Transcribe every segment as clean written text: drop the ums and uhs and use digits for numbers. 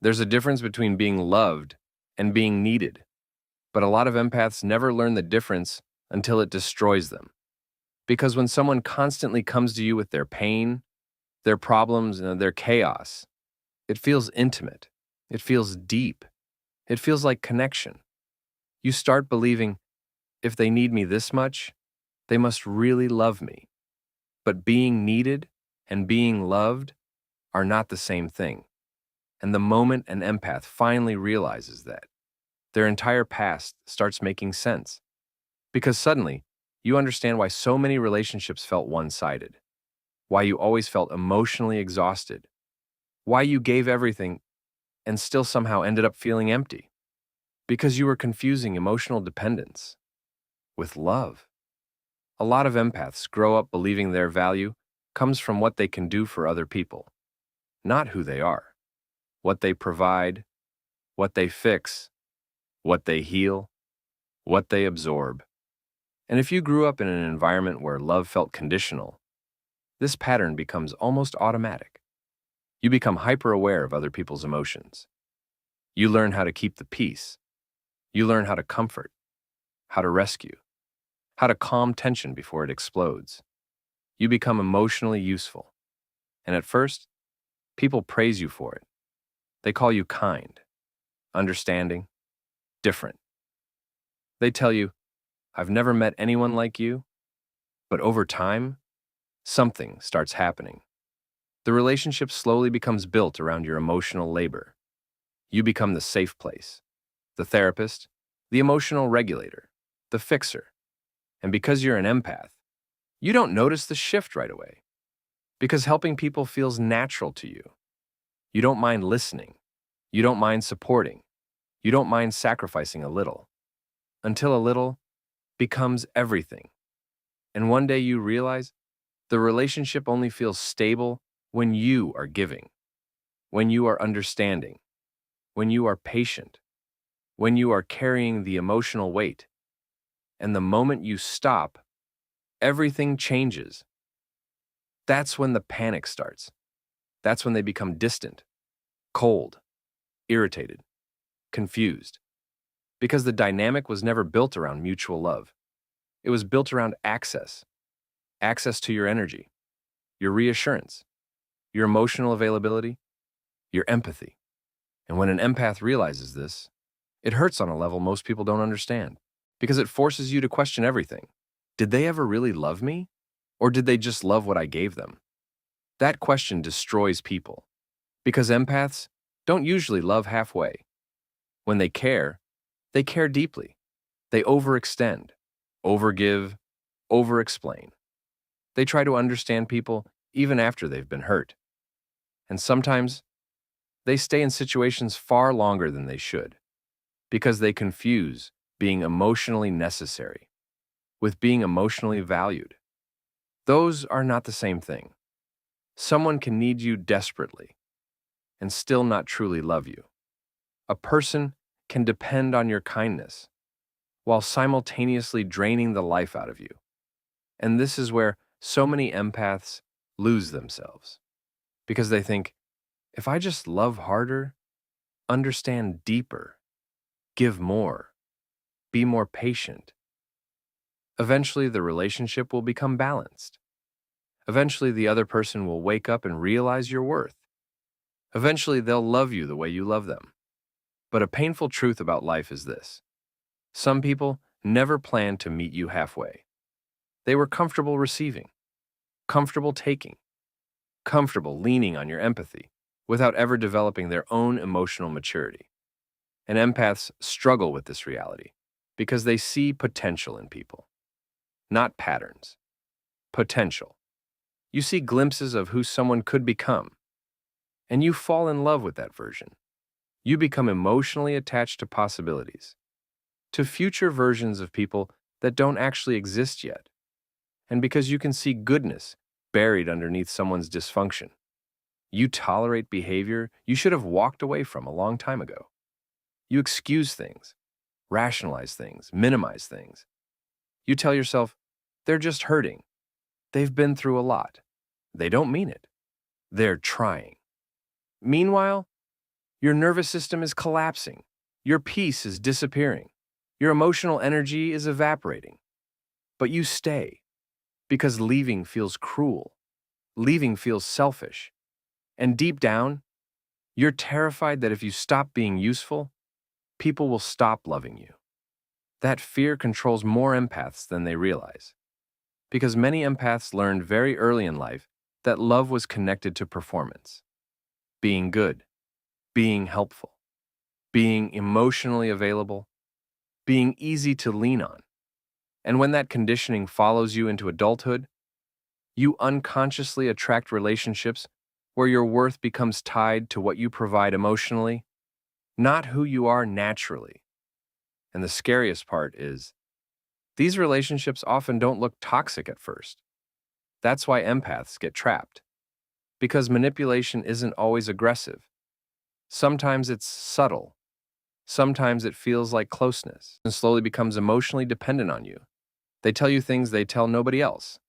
There's a difference between being loved and being needed, but a lot of empaths never learn the difference until it destroys them. Because when someone constantly comes to you with their pain, their problems, and their chaos, it feels intimate. It feels deep. It feels like connection. You start believing, if they need me this much, they must really love me. But being needed and being loved are not the same thing. And the moment an empath finally realizes that, their entire past starts making sense. Because suddenly, you understand why so many relationships felt one-sided, why you always felt emotionally exhausted, why you gave everything and still somehow ended up feeling empty. Because you were confusing emotional dependence with love. A lot of empaths grow up believing their value comes from what they can do for other people, not who they are, what they provide, what they fix, what they heal, what they absorb. And if you grew up in an environment where love felt conditional, this pattern becomes almost automatic. You become hyper-aware of other people's emotions. You learn how to keep the peace. You learn how to comfort, how to rescue, how to calm tension before it explodes. You become emotionally useful. And at first, people praise you for it. They call you kind, understanding, different. They tell you, I've never met anyone like you. But over time, something starts happening. The relationship slowly becomes built around your emotional labor. You become the safe place, the therapist, the emotional regulator, the fixer. And because you're an empath, you don't notice the shift right away. Because helping people feels natural to you. You don't mind listening. You don't mind supporting. You don't mind sacrificing a little. Until a little becomes everything. And one day you realize the relationship only feels stable when you are giving, when you are understanding, when you are patient, when you are carrying the emotional weight. And the moment you stop, everything changes. That's when the panic starts. That's when they become distant, cold, irritated, confused. Because the dynamic was never built around mutual love. It was built around access. Access to your energy, your reassurance, your emotional availability, your empathy. And when an empath realizes this, it hurts on a level most people don't understand. Because it forces you to question everything. Did they ever really love me? Or did they just love what I gave them? That question destroys people. Because empaths don't usually love halfway. When they care deeply. They overextend, overgive, overexplain. They try to understand people even after they've been hurt. And sometimes they stay in situations far longer than they should because they confuse being emotionally necessary with being emotionally valued. Those are not the same thing. Someone can need you desperately and still not truly love you. A person can depend on your kindness while simultaneously draining the life out of you. And this is where so many empaths lose themselves because they think, if I just love harder, understand deeper, give more, be more patient, eventually the relationship will become balanced. Eventually the other person will wake up and realize your worth. Eventually they'll love you the way you love them. But a painful truth about life is this. Some people never planned to meet you halfway. They were comfortable receiving, comfortable taking, comfortable leaning on your empathy without ever developing their own emotional maturity. And empaths struggle with this reality because they see potential in people, not patterns. Potential. You see glimpses of who someone could become, and you fall in love with that version. You become emotionally attached to possibilities, to future versions of people that don't actually exist yet. And because you can see goodness buried underneath someone's dysfunction, you tolerate behavior you should have walked away from a long time ago. You excuse things, rationalize things, minimize things. You tell yourself, they're just hurting. They've been through a lot. They don't mean it. They're trying. Meanwhile, Your nervous system is collapsing. Your peace is disappearing. Your emotional energy is evaporating. But you stay because leaving feels cruel. Leaving feels selfish. And deep down, you're terrified that if you stop being useful, people will stop loving you. That fear controls more empaths than they realize. Because many empaths learned very early in life that love was connected to performance. Being good, being helpful, being emotionally available, being easy to lean on. And when that conditioning follows you into adulthood, you unconsciously attract relationships where your worth becomes tied to what you provide emotionally, not who you are naturally. And the scariest part is, these relationships often don't look toxic at first. That's why empaths get trapped. Because manipulation isn't always aggressive. Sometimes it's subtle. Sometimes it feels like closeness and slowly becomes emotionally dependent on you. They tell you things they tell nobody else.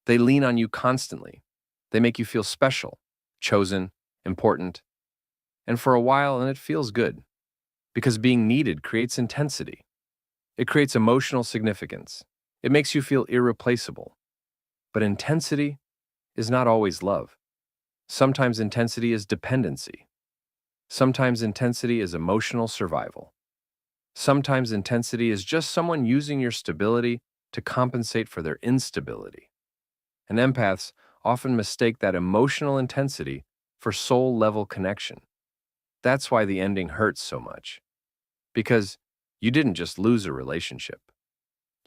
They lean on you constantly. They make you feel special, chosen, important. And for a while, and it feels good. Because being needed creates intensity. It creates emotional significance. It makes you feel irreplaceable. But intensity is not always love. Sometimes intensity is dependency. Sometimes intensity is emotional survival. Sometimes intensity is just someone using your stability to compensate for their instability. And empaths often mistake that emotional intensity for soul-level connection. That's why the ending hurts so much. Because you didn't just lose a relationship.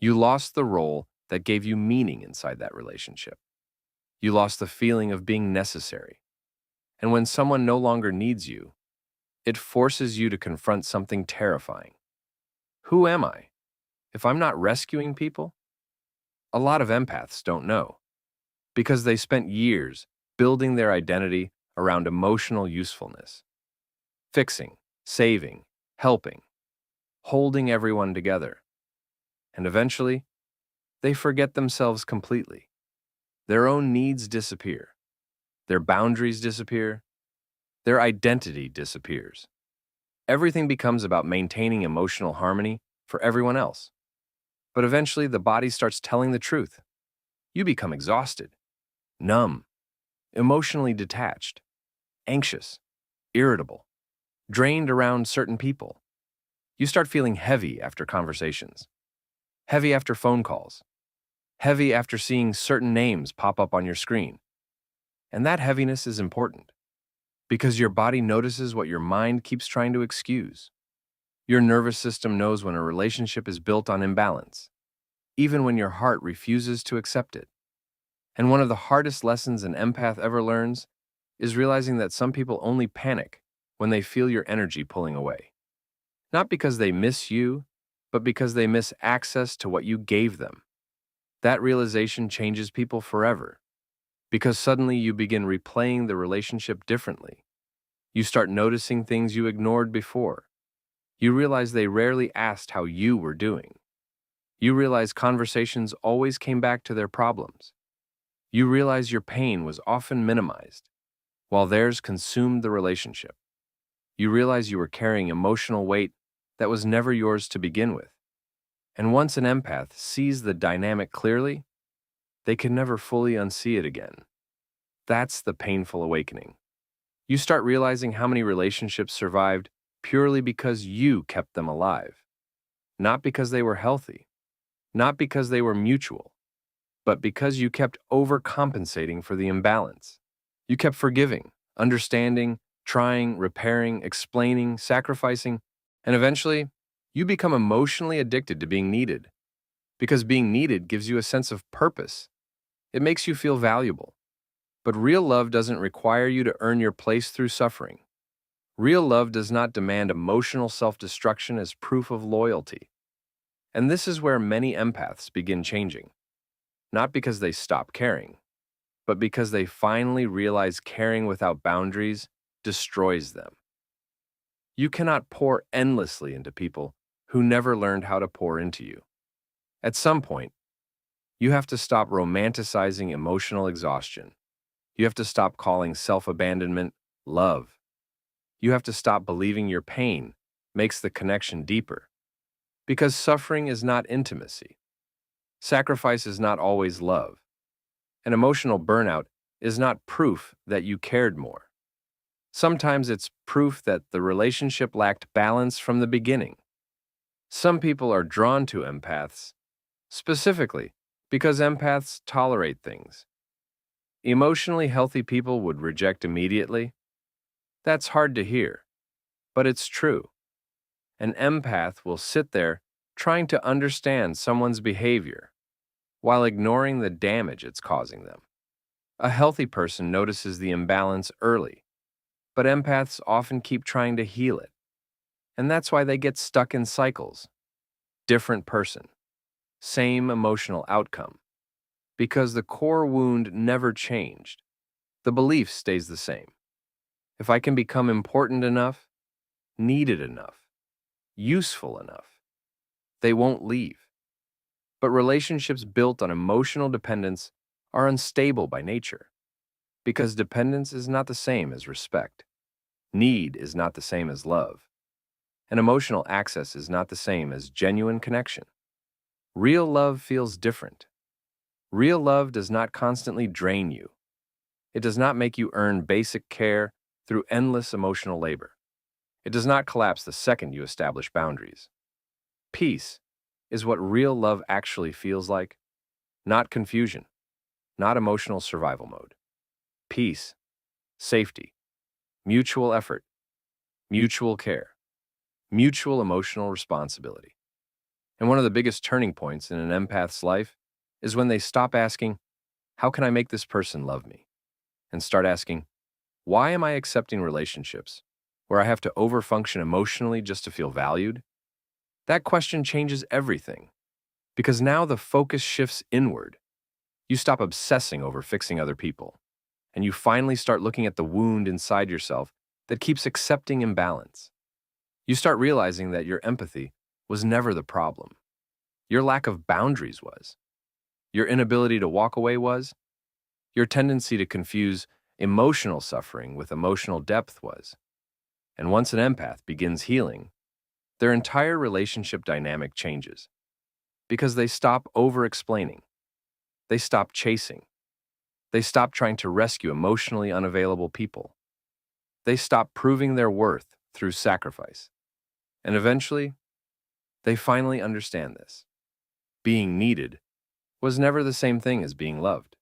You lost the role that gave you meaning inside that relationship. You lost the feeling of being necessary. And when someone no longer needs you, it forces you to confront something terrifying. Who am I if I'm not rescuing people? A lot of empaths don't know, because they spent years building their identity around emotional usefulness. Fixing, saving, helping, holding everyone together. And eventually, they forget themselves completely. Their own needs disappear. Their boundaries disappear. Their identity disappears. Everything becomes about maintaining emotional harmony for everyone else. But eventually, the body starts telling the truth. You become exhausted, numb, emotionally detached, anxious, irritable, drained around certain people. You start feeling heavy after conversations, heavy after phone calls, heavy after seeing certain names pop up on your screen. And that heaviness is important because your body notices what your mind keeps trying to excuse. Your nervous system knows when a relationship is built on imbalance, even when your heart refuses to accept it. And one of the hardest lessons an empath ever learns is realizing that some people only panic when they feel your energy pulling away. Not because they miss you, but because they miss access to what you gave them. That realization changes people forever, because suddenly you begin replaying the relationship differently. You start noticing things you ignored before. You realize they rarely asked how you were doing. You realize conversations always came back to their problems. You realize your pain was often minimized, while theirs consumed the relationship. You realize you were carrying emotional weight that was never yours to begin with. And once an empath sees the dynamic clearly, they can never fully unsee it again. That's the painful awakening. You start realizing how many relationships survived purely because you kept them alive. Not because they were healthy, not because they were mutual, but because you kept overcompensating for the imbalance. You kept forgiving, understanding, trying, repairing, explaining, sacrificing, and eventually, you become emotionally addicted to being needed. Because being needed gives you a sense of purpose. It makes you feel valuable. But real love doesn't require you to earn your place through suffering. Real love does not demand emotional self-destruction as proof of loyalty. And this is where many empaths begin changing. Not because they stop caring, but because they finally realize caring without boundaries destroys them. You cannot pour endlessly into people who never learned how to pour into you. At some point, you have to stop romanticizing emotional exhaustion. You have to stop calling self-abandonment love. You have to stop believing your pain makes the connection deeper. Because suffering is not intimacy. Sacrifice is not always love. And emotional burnout is not proof that you cared more. Sometimes it's proof that the relationship lacked balance from the beginning. Some people are drawn to empaths, specifically because empaths tolerate things. Emotionally healthy people would reject immediately. That's hard to hear, but it's true. An empath will sit there trying to understand someone's behavior while ignoring the damage it's causing them. A healthy person notices the imbalance early, but empaths often keep trying to heal it. And that's why they get stuck in cycles. Different person, same emotional outcome. Because the core wound never changed. The belief stays the same. If I can become important enough, needed enough, useful enough, they won't leave. But relationships built on emotional dependence are unstable by nature. Because dependence is not the same as respect. Need is not the same as love. And emotional access is not the same as genuine connection. Real love feels different. Real love does not constantly drain you. It does not make you earn basic care through endless emotional labor. It does not collapse the second you establish boundaries. Peace is what real love actually feels like, not confusion, not emotional survival mode. Peace, safety, mutual effort, mutual care, mutual emotional responsibility. And one of the biggest turning points in an empath's life is when they stop asking, how can I make this person love me? And start asking, why am I accepting relationships where I have to overfunction emotionally just to feel valued? That question changes everything, because now the focus shifts inward. You stop obsessing over fixing other people, and you finally start looking at the wound inside yourself that keeps accepting imbalance. You start realizing that your empathy was never the problem. Your lack of boundaries was. Your inability to walk away was. Your tendency to confuse emotional suffering with emotional depth was. And once an empath begins healing, their entire relationship dynamic changes. Because they stop over-explaining. They stop chasing. They stop trying to rescue emotionally unavailable people. They stop proving their worth through sacrifice. And eventually, they finally understand this. Being needed was never the same thing as being loved.